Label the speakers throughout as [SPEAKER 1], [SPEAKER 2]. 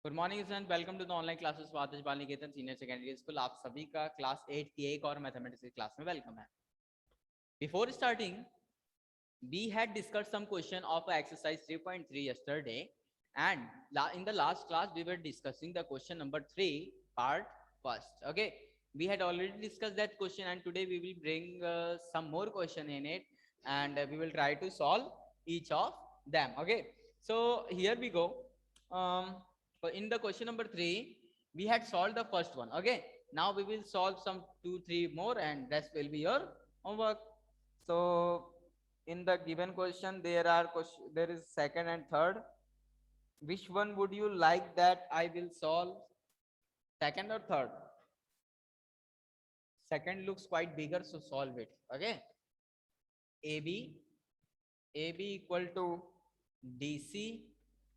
[SPEAKER 1] Good morning student, welcome to the online classes for Adarsh Bal Niketan senior secondary school. आप सभी का class 8 की एक और मैथमेटिक्स की क्लास में वेलकम है। Before starting we had discussed some question of exercise 3.3 yesterday, and in the last class we were discussing the question number 3 part first. Okay, we had already discussed that question, and today we will bring some more question in it, and we will try to solve each of them. Okay, so here we go. In the question number 3 we had solved the first one. Okay, now we will solve some 2-3 more, and rest will be your homework. So in the given question there is second and third. Which one would you like that I will solve, second or third? Second looks quite bigger, so solve it. Okay, ab equal to dc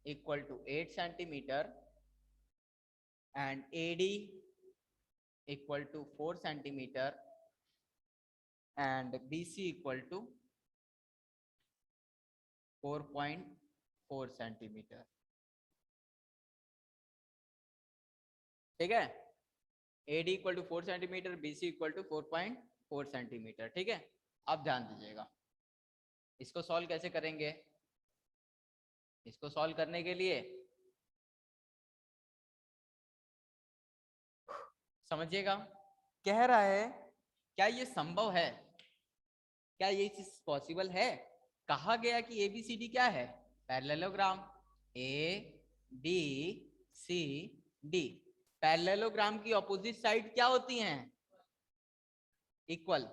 [SPEAKER 1] equal to 8 centimeter and ad equal to 4 centimeter and bc equal to 4.4 centimetre. ठीक है, AD equal to 4 centimetre, BC equal to 4.4 centimetre. ठीक है, अब ध्यान दीजिएगा, इसको solve कैसे करेंगे। इसको सॉल्व करने के लिए समझिएगा, कह रहा है क्या ये संभव है, क्या ये चीज पॉसिबल है। कहा गया कि ABCD क्या है, पैरेललोग्राम। ABCD पैरेललोग्राम की ऑपोजिट साइड क्या होती हैं, इक्वल।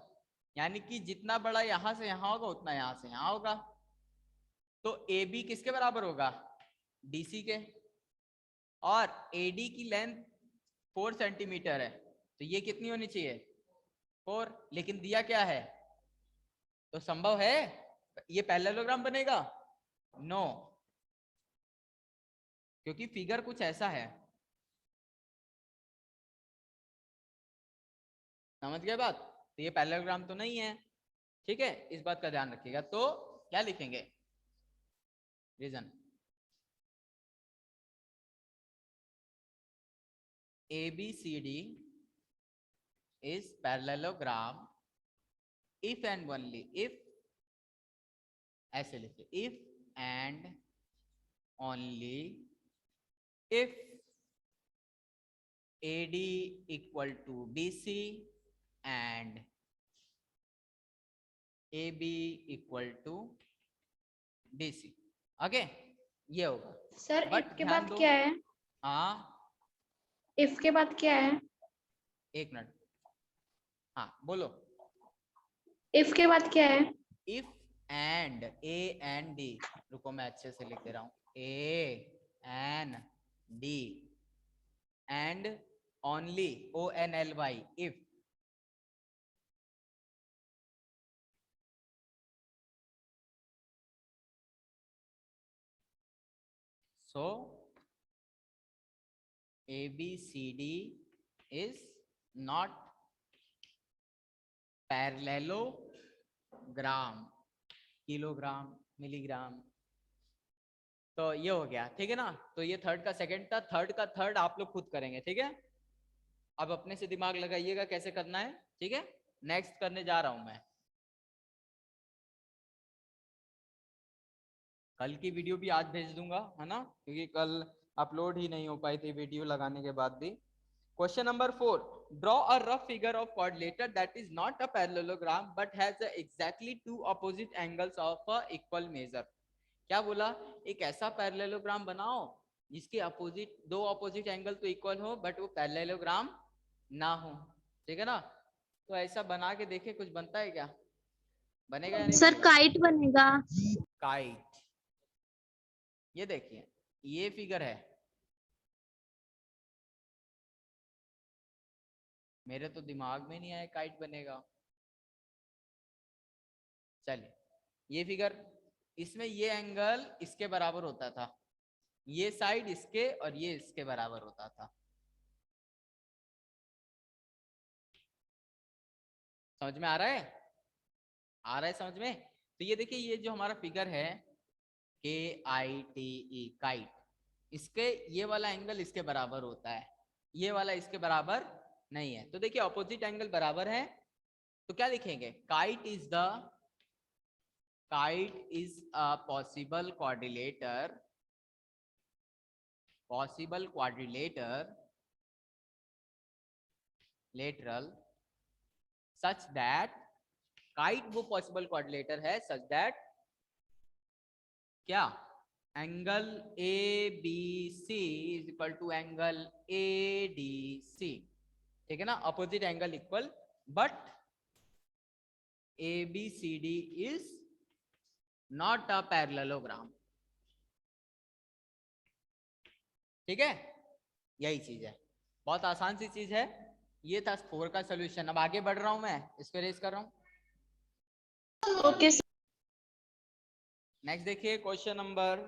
[SPEAKER 1] यानी कि जितना बड़ा यहां से यहां होगा उतना यहां से यहां होगा। तो AB किसके बराबर होगा, DC के, और AD की लेंथ 4 सेंटीमीटर है, तो ये कितनी होनी चाहिए, 4। लेकिन दिया क्या है, तो संभव है ये पैरेललोग्राम बनेगा, नो, क्योंकि फिगर कुछ ऐसा है। समझ गए बात, तो ये पैरेललोग्राम तो नहीं है। ठीक है, इस बात का ध्यान रखिएगा। तो क्या लिखेंगे, reason ABCD is parallelogram if and only if, ऐसे लिखिए, if and only if AD equal to BC and AB equal to DC। Okay, ये होगा।
[SPEAKER 2] सर
[SPEAKER 1] बट
[SPEAKER 2] इफ के
[SPEAKER 1] ध्यान
[SPEAKER 2] बाद
[SPEAKER 1] दो,
[SPEAKER 2] क्या है,
[SPEAKER 1] हाँ
[SPEAKER 2] इफ के बाद क्या है,
[SPEAKER 1] एक मिनट, हाँ बोलो।
[SPEAKER 2] इफ के बाद क्या है,
[SPEAKER 1] if and, A and D, रुको मैं अच्छे से लिख दे रहा हूं, AND and only, ONLY, if so ABCD is not parallelogram, kilogram, milligram. तो ये हो गया, ठीक है ना। तो ये थर्ड का सेकंड था, थर्ड का थर्ड आप लोग खुद करेंगे। ठीक है, अब अपने से दिमाग लगाइएगा कैसे करना है। ठीक है, नेक्स्ट करने जा रहा हूं मैं। कल की वीडियो भी आज भेज दूंगा, है ना, क्योंकि कल अपलोड ही नहीं हो पाई थी वीडियो लगाने के बाद भी। Question number 4, draw a rough figure of quadrilateral that is not a parallelogram but has exactly two opposite angles of a equal measure। क्या बोला, एक ऐसा पैरेललोग्राम बनाओ जिसके अपोजिट, दो अपोजिट एंगल तो इक्वल हो बट वो पैरेललोग्राम ना हो। ठीक है ना, तो ऐसा बना के देखे कुछ बनता है क्या, बनेगा या नहीं
[SPEAKER 2] सर
[SPEAKER 1] बनेगा।
[SPEAKER 2] काइट बनेगा।
[SPEAKER 1] काइट, ये देखिए ये फिगर है, मेरे तो दिमाग में नहीं आया काइट बनेगा। चलिए, ये फिगर, इसमें ये एंगल इसके बराबर होता था, ये साइड इसके और ये इसके बराबर होता था। समझ में आ रहा है, आ रहा है समझ में। तो ये देखिए, ये जो हमारा फिगर है KITE, काइट, इसके ये वाला एंगल इसके बराबर होता है, ये वाला इसके बराबर नहीं है। तो देखिए ऑपोजिट एंगल बराबर है, तो क्या लिखेंगे, kite is a possible quadrilateral lateral such that, kite वो पॉसिबल क्वाड्रिलेटर है सच दैट क्या, angle A B C is equal to angle A D C, ठीक है ना, opposite angle equal, but A B C D is not a parallelogram, ठीक है, यही चीज है, बहुत आसान सी चीज है। ये था 4 का सोल्यूशन। अब आगे बढ़ रहा हूं मैं, इसको रेस कर रहा हूं।
[SPEAKER 2] ओके
[SPEAKER 1] नेक्स्ट देखिए क्वेश्चन नंबर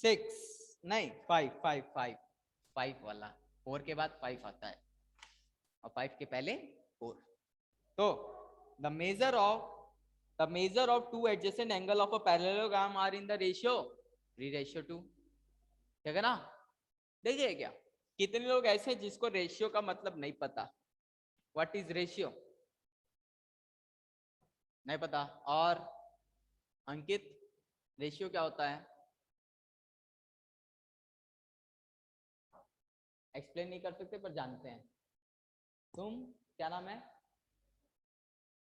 [SPEAKER 1] 6, नहीं 5 वाला, 4 के बाद 5 आता है और 5 के पहले 4। तो the measure of two adjacent angle of a parallelogram are in the ratio 3:2, ठीक है ना। देखिए क्या, कितने लोग ऐसे हैं जिसको रेशियो का मतलब नहीं पता, व्हाट इज रेशियो, नहीं पता। और अंकित, रेशियो क्या होता है, एक्सप्लेन नहीं कर सकते पर जानते हैं। तुम क्या नाम है,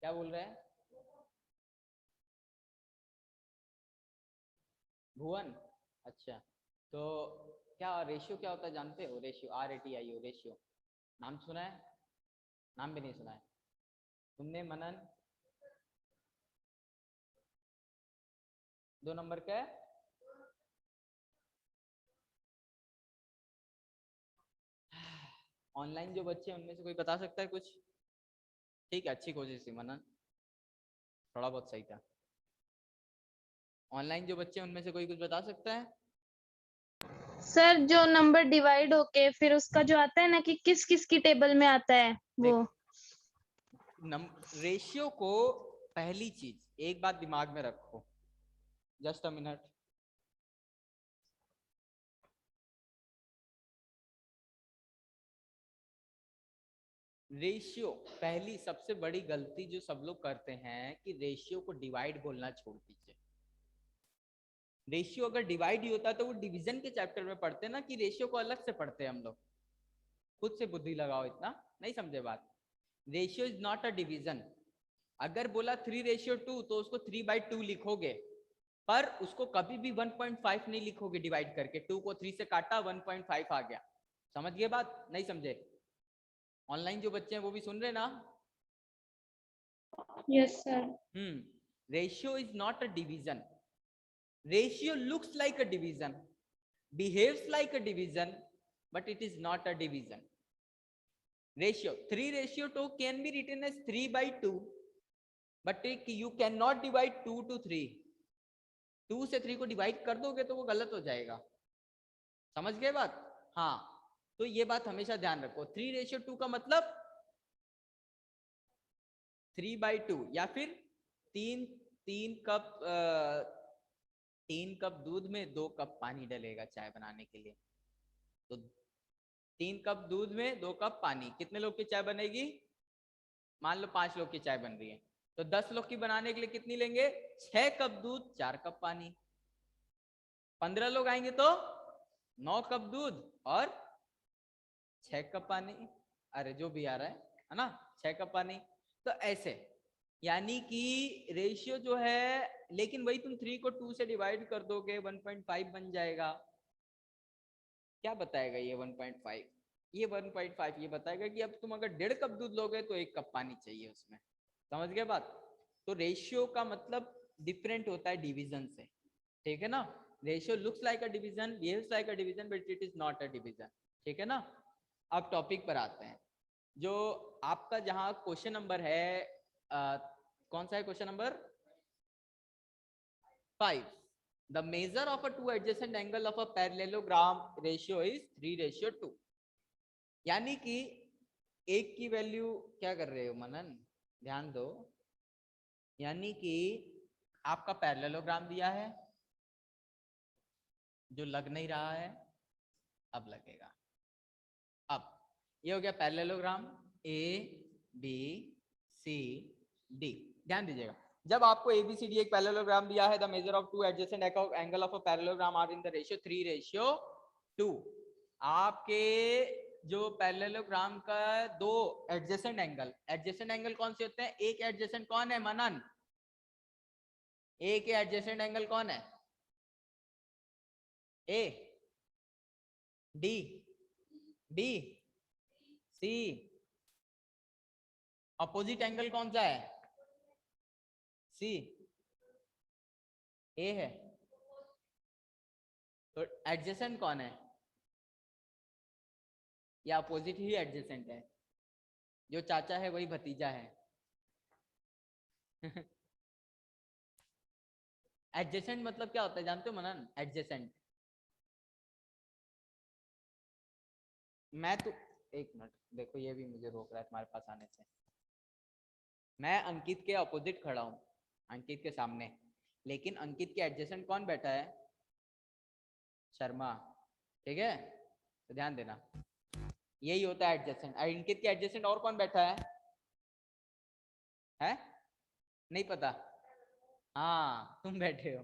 [SPEAKER 1] क्या बोल रहे हैं, भुवन, अच्छा। तो क्या रेशियो क्या होता है जानते हो, रेशियो RATIO रेशियो, नाम सुना है, नाम भी नहीं सुना है तुमने, मनन 2 नंबर का है, ऑनलाइन जो बच्चे हैं उनमें से कोई बता सकता है कुछ, ठीक है, अच्छी कोशिश थी मनन, थोड़ा बहुत सही था। ऑनलाइन जो बच्चे हैं उनमें से कोई कुछ बता सकता है,
[SPEAKER 2] सर, जो नंबर डिवाइड होके फिर उसका जो आता है ना कि किस किस की टेबल में आता है वो।
[SPEAKER 1] रेशियो को पहली चीज एक बात दिमाग में रखो, जस्ट अ मिनट, रेशियो पहली सबसे बड़ी गलती जो सब लोग करते हैं कि रेशियो को डिवाइड बोलना छोड़ दीजिए। रेशियो अगर डिवाइड ही होता तो वो डिवीजन के चैप्टर में पढ़ते ना, कि रेशियो को अलग से पढ़ते हैं हम लोग। खुद से बुद्धि लगाओ, इतना नहीं समझे बात। Ratio is not a division. अगर बोला 3:2 तो उसको 3/2 लिखोगे, पर उसको कभी भी 1.5 नहीं लिखोगे डिवाइड करके, 2 को 3 से काटा 1.5 आ गया। समझ गए बात, नहीं समझे? ऑनलाइन जो बच्चे हैं वो भी सुन रहे ना?
[SPEAKER 2] Yes sir.
[SPEAKER 1] Ratio is not a division. Ratio looks like a division, behaves like a division, but it is not a division. Ratio 3:2 can be written as 3/2, but you cannot divide 2 to 3. 2 से 3 को divide कर दोगे तो वो गलत हो जाएगा। समझ गए बात? हाँ, तो ये बात हमेशा ध्यान रखो। 3:2 का मतलब 3/2, या फिर 3 कप दूध में 2 कप पानी डलेगा चाय बनाने के लिए, तो 3 कप दूध में 2 कप पानी, कितने लोग की चाय बनेगी? मान लो 5 लोग की चाय बन रही है, तो 10 लोग की बनाने के लिए कितनी लेंगे? 6 कप दूध 4 कप पानी। 15 लोग आएंगे तो 9 कप दूध और 6 कप पानी, अरे जो भी आ रहा है ना, 6 कप पानी। तो ऐसे, यानी कि रेशियो जो है, लेकिन वही तुम 3 को 2 से डिवाइड कर दोगे 1.5 बन जाएगा। क्या बताएगा ये 1.5? ये 1.5 ये बताएगा कि अब तुम अगर 1.5 कप दूध लोगे तो 1 कप पानी चाहिए उसमें। समझ गए बात? तो रेशियो का मतलब डिफरेंट होता है डिवीजन से, ठीक है ना। Ratio looks like a division, behaves like a division, but it is not a division, ठीक है ना। अब टॉपिक पर आते हैं, जो आपका जहां क्वेश्चन नंबर है, कौन सा है question number 5? The measure of a two adjacent angle of a parallelogram ratio is 3:2। यानी कि एक की वैल्यू, क्या कर रहे हो मनन, ध्यान दो, यानी कि आपका पैरेललोग्राम दिया है, जो लग नहीं रहा है अब लगेगा। अब ये हो गया parallelogram A B C D. ध्यान दीजिएगा, जब आपको ABCD एक पैरेललोग्राम दिया है, the measure of two adjacent angle of a parallelogram are in the ratio 3:2। आपके जो पैरेललोग्राम का दो एडजेसेंट एंगल कौन से होते हैं? एक एडजेसेंट कौन है मनन? एक एडजेसेंट एंगल कौन है? A D B C. Opposite angle कौन सा है? सी। ए है। तो एडजेसेंट कौन है? या अपोजिट ही एडजेसेंट है? जो चाचा है वही भतीजा है। एडजेसेंट मतलब क्या होता है जानते हो मनन? एडजेसेंट, मैं तो एक मिनट देखो, ये भी मुझे रोक रहा है तुम्हारे पास आने से। मैं अंकित के अपोजिट खड़ा हूं, अंकित के सामने, लेकिन अंकित के एडजेसेंट कौन बैठा है? शर्मा। ठीक है, तो ध्यान देना, यही होता है एडजेसेंट। अंकित के एडजेसेंट और कौन बैठा है? नहीं पता? हाँ तुम बैठे हो,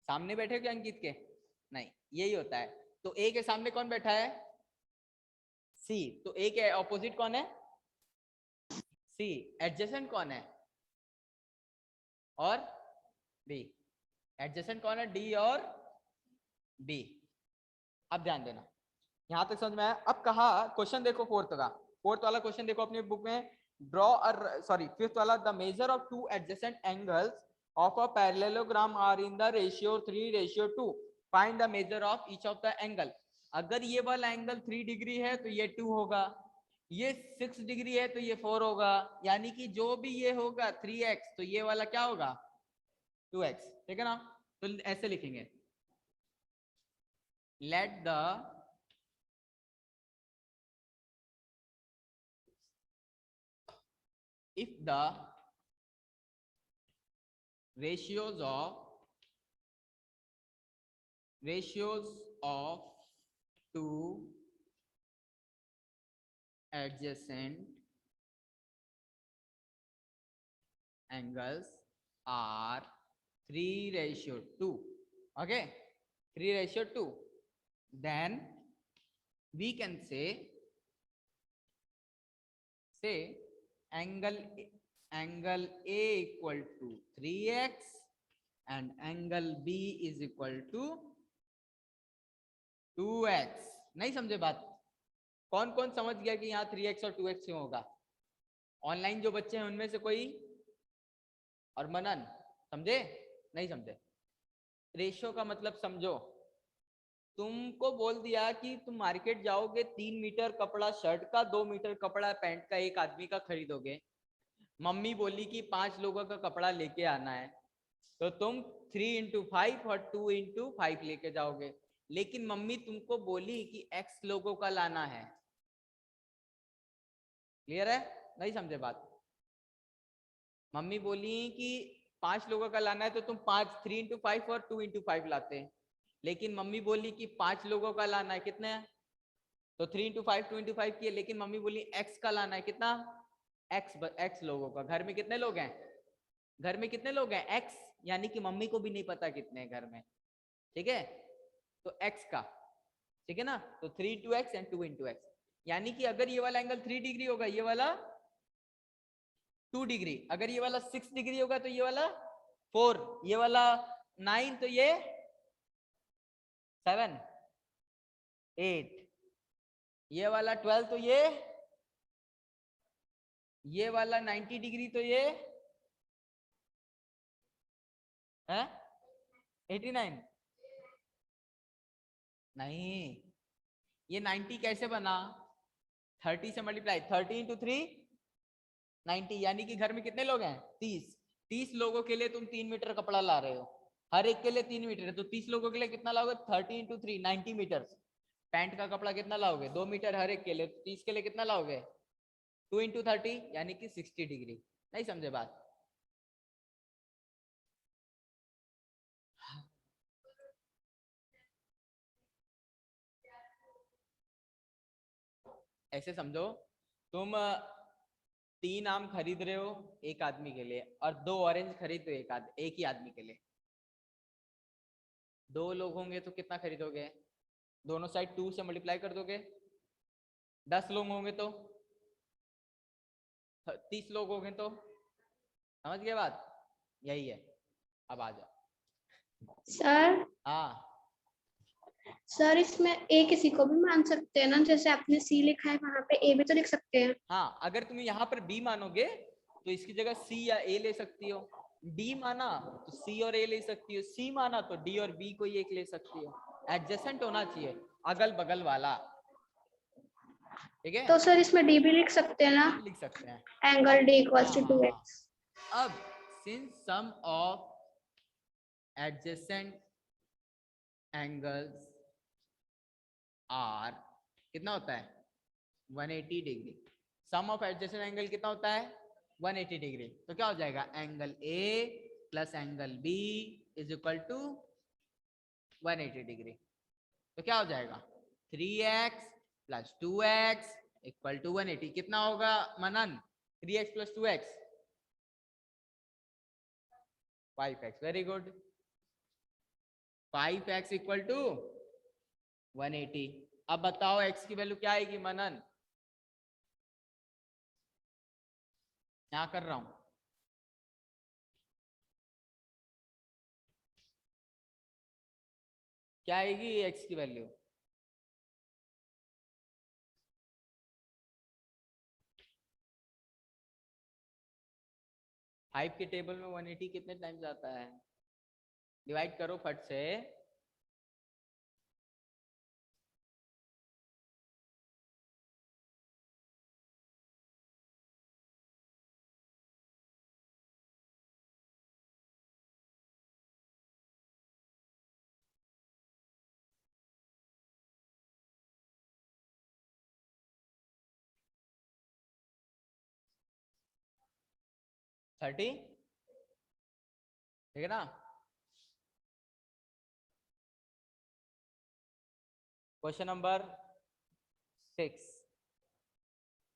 [SPEAKER 1] सामने बैठे हो क्या अंकित के? नहीं, यही होता है। तो ए के सामने कौन बैठा है? सी। तो ए के ऑपोजिट कौन है? सी। एडजेसेंट कौन है? और बी। एडजेसेंट कौन है? डी और बी। अब ध्यान देना, यहां तक समझ में आया? अब कहा क्वेश्चन देखो, फोर्थ वाला क्वेश्चन देखो अपनी बुक में। फिफ्थ वाला, the measure of two adjacent angles of a parallelogram are in the ratio 3:2। Find the measure of each of the angle. अगर ये वाला एंगल 3 डिग्री है तो ये 2 होगा, ये 6 डिग्री है तो ये 4 होगा, यानी कि जो भी ये होगा 3x, तो ये वाला क्या होगा? 2x। ठीक है ना? तो ऐसे लिखेंगे, let the if the ratios of two adjacent angles are 3:2, okay, 3:2, then we can say angle A equal to 3x and angle B is equal to 2x। नहीं समझे बात? कौन कौन समझ गया कि यहाँ 3x और 2x क्यों होगा? ऑनलाइन जो बच्चे हैं उनमें से कोई? और मनन समझे? नहीं समझे? रेशियो का मतलब समझो। तुमको बोल दिया कि तुम मार्केट जाओगे, 3 मीटर कपड़ा शर्ट का, 2 मीटर कपड़ा पैंट का एक आदमी का खरीदोगे। मम्मी बोली कि 5 लोगों का कपड़ा लेके आना है, तो तुम 3x5 और 2x5 लेके जाओगे। लेकिन मम्मी तुमको बोली कि x लोगों का लाना है। क्लियर है? नहीं समझे बात? मम्मी बोली कि 5 लोगों का लाना है तो तुम 3x5 और 2x5 लाते। लेकिन मम्मी बोली कि 5 लोगों का लाना है, कितने? तो 3x5 2x5 किए, लेकिन मम्मी बोली x का लाना है, कितना? x लोगों का। घर में कितने लोग हैं? घर में कितने लोग हैं? x, यानी कि मम्मी को भी नहीं पता कितने घर में। ठीक है, तो x का, ठीक है ना? तो 3x एंड 2x, यानी कि अगर ये वाला एंगल 3 डिग्री होगा, ये वाला 2 डिग्री। अगर ये वाला 6 डिग्री होगा तो ये वाला 4, ये वाला 9 तो ये 7 8, ये वाला 12 तो ये वाला 90 डिग्री तो ये है 89। नहीं, ये 90 कैसे बना? 30 से मल्टीप्लाई, 30 × 3 90, यानी कि घर में कितने लोग हैं? 30 लोगों के लिए तुम 3 मीटर कपड़ा ला रहे हो, हर एक के लिए 3 मीटर है, तो 30 लोगों के लिए कितना लाओगे? 30 × 3 90 मीटर। पैंट का कपड़ा कितना लाओगे? 2 मीटर हर एक के लिए, 30 के लिए कितना लाओगे? 2 × 30 यानी कि 60 डिग्री। नहीं समझे बात? ऐसे समझो, तुम 3 आम खरीद रहे हो एक आदमी के लिए और 2 ऑरेंज खरीद रहे हो एक ही आदमी के लिए। 2 लोग होंगे तो कितना खरीदोगे? दोनों साइड 2 से मल्टीप्लाई कर दोगे। 10 लोग होंगे तो 30 लोग होंगे तो, समझ गए बात? यही है। अब आ जाओ।
[SPEAKER 3] सर
[SPEAKER 1] हाँ
[SPEAKER 3] सर इसमें ए किसी को भी मान सकते हैं ना, जैसे आपने सी लिखा है वहां पे ए भी तो लिख सकते हैं।
[SPEAKER 1] हाँ, अगर तुम यहाँ पर बी मानोगे तो इसकी जगह सी या ए ले सकती हो। डी माना तो सी और ए ले सकती हो, सी माना तो डी और बी कोई एक ले सकती हो। एडजेसेंट होना चाहिए, अगल बगल वाला। ठीक है,
[SPEAKER 3] तो सर इसमें डी भी लिख सकते हैं ना,
[SPEAKER 1] लिख सकते हैं।
[SPEAKER 3] एंगल डी
[SPEAKER 1] हाँ
[SPEAKER 3] इक्वल्स टू
[SPEAKER 1] हाँ हाँ।
[SPEAKER 3] 2x।
[SPEAKER 1] अब since sum of adjacent angles are कितना होता है? 180 degree. Sum of adjacent angle कितना होता है? 180 डिग्री। तो क्या हो जाएगा? Angle A plus angle B is equal to 180 degree. तो क्या हो जाएगा? 3x plus 2x equal to 180। कितना होगा Manan? 3x plus 2x 5x। Very good. 5x equal to 180। अब बताओ x की वैल्यू क्या आएगी मनन? क्या कर रहा हूं? क्या आएगी x की वैल्यू? फाइव के टेबल में 180 कितने टाइम्स आता है? डिवाइड करो फट से। थर्टी, ठीक है ना? Question number 6।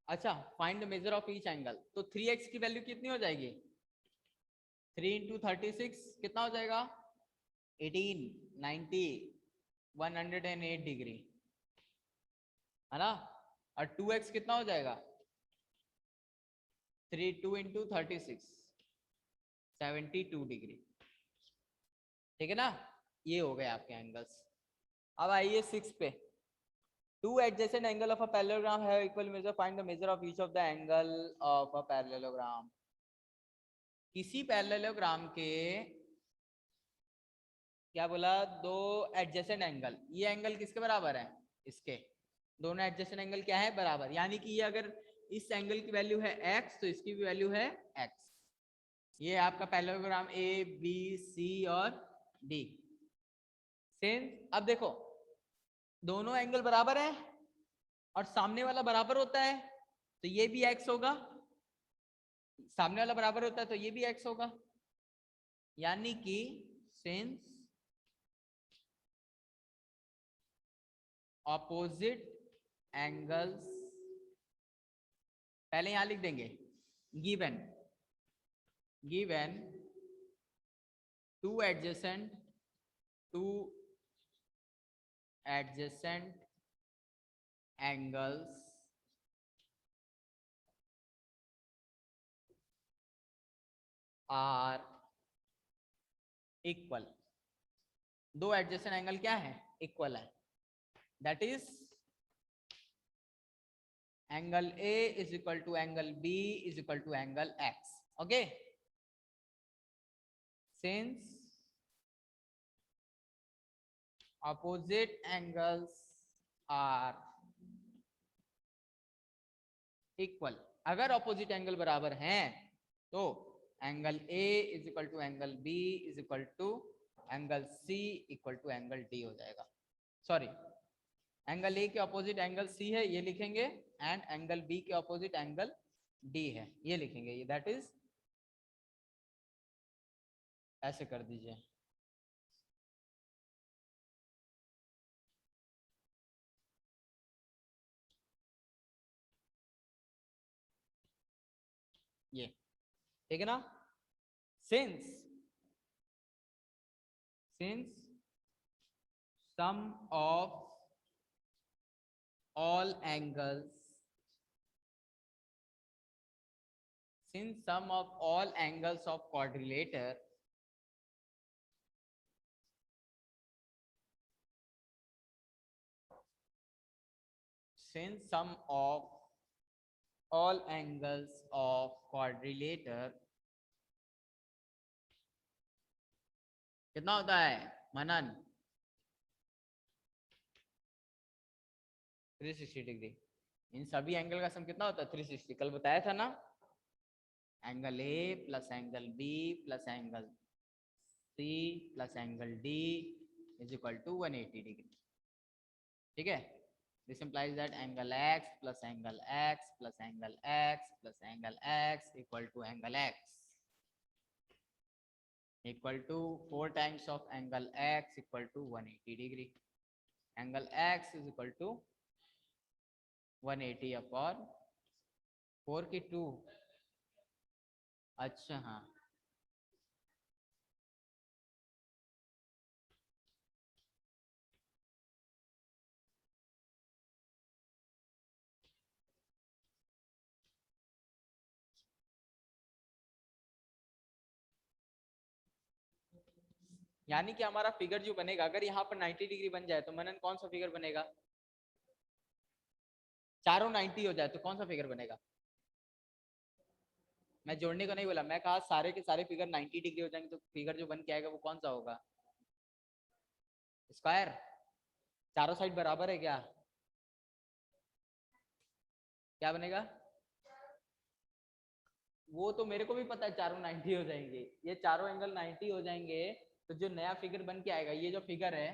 [SPEAKER 1] अच्छा, find the measure of each angle. तो 3x की वैल्यू कितनी हो जाएगी? 3 इंटू 36 कितना हो जाएगा? 18, 90, 108 डिग्री, है ना? और 2x कितना हो जाएगा? 2 इंटू 36 72 डिग्री। ठीक है ना? ये हो गए आपके एंगल्स। अब आइए 6 पे। Two adjacent angle of a parallelogram have equal measure. Find the measure of each of the angle of a parallelogram. किसी पैरेललोग्राम के क्या बोला? 2 एडजेसेंट एंगल। ये एंगल किसके बराबर है? इसके। दोनों एडजेसेंट एंगल क्या है? बराबर। यानी कि ये अगर इस एंगल की वैल्यू है x तो इसकी भी वैल्यू है x। ये आपका पैरेललोग्राम ए बी सी और डी। सेम। अब देखो, दोनों एंगल बराबर है और सामने वाला बराबर होता है तो ये भी x होगा, सामने वाला बराबर होता है तो ये भी x होगा। यानी कि सिंस ऑपोजिट एंगल्स, पहले यहां लिख देंगे given two adjacent angles are equal. 2 adjacent angle क्या है? इक्वल है। That is angle A is equal to angle B is equal to angle X. Okay, since opposite angles are equal। अगर opposite angle बराबर हैं तो angle A is equal to angle B is equal to angle C equal to angle D हो जाएगा। Sorry, angle A के opposite angle C है ये लिखेंगे, एंड एंगल बी के ऑपोजिट एंगल डी है ये लिखेंगे। दैट इज, ऐसे कर दीजिए। ये ठीक है ना। Since sum of all angles of quadrilateral कितना होता है मनन? 360 डिग्री। इन सभी एंगल का सम कितना होता है? 360। कल बताया था ना, angle A plus angle B plus angle C plus angle D is equal to 180 degree. ठीक है, this implies that angle x plus angle x plus angle x plus angle x equal to angle x equal to 4 times of angle x equal to 180 degree. Angle x is equal to 180 upon 4 की 2। अच्छा हाँ, यानी कि हमारा figure जो बनेगा, अगर यहाँ पर 90 डिग्री बन जाए तो मनन कौन सा फिगर बनेगा? चारों 90 हो जाए तो कौन सा फिगर बनेगा? मैं जोड़ने को नहीं बोला, मैं कहा सारे के सारे फिगर 90 डिग्री हो जाएंगे तो फिगर जो बन के आएगा वो कौन सा होगा? स्क्वायर। चारों साइड बराबर है क्या? क्या बनेगा? वो तो मेरे को भी पता है, चारों 90 हो जाएंगे, ये चारों एंगल 90 हो जाएंगे तो जो नया फिगर बन के आएगा, ये जो फिगर है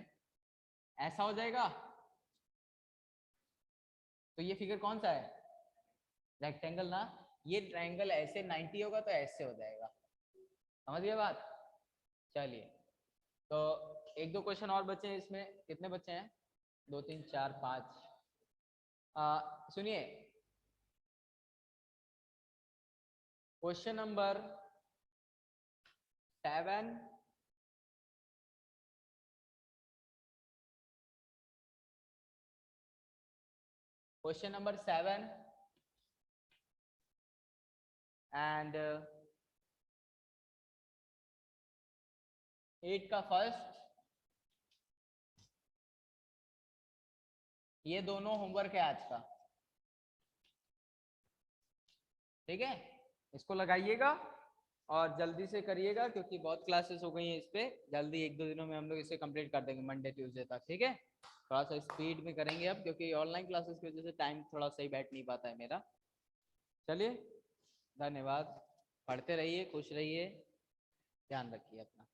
[SPEAKER 1] ऐसा हो जाएगा। तो ये फिगर कौन सा है? रेक्टेंगल ना। ये ट्रायंगल ऐसे 90 होगा तो ऐसे हो जाएगा। समझ गए बात? चलिए, तो एक दो क्वेश्चन और बचे हैं इसमें। कितने बचे हैं? 2 3 4 5। सुनिए, question number 7 question number 7 and 8 का फर्स्ट, ये दोनों होमवर्क है आज का। ठीक है, इसको लगाइएगा और जल्दी से करिएगा क्योंकि बहुत क्लासेस हो गई हैं इस पे। जल्दी 1 2 दिनों में हम लोग इसे कंप्लीट कर देंगे, मंडे ट्यूसडे तक। ठीक है, थोड़ा सा स्पीड में करेंगे अब क्योंकि ऑनलाइन क्लासेस की वजह से टाइम थोड़ा सही बैठ नहीं पाता है मेरा। चलिए, धन्यवाद। पढ़ते रहिए, खुश रहिए, ध्यान रखिए अपना।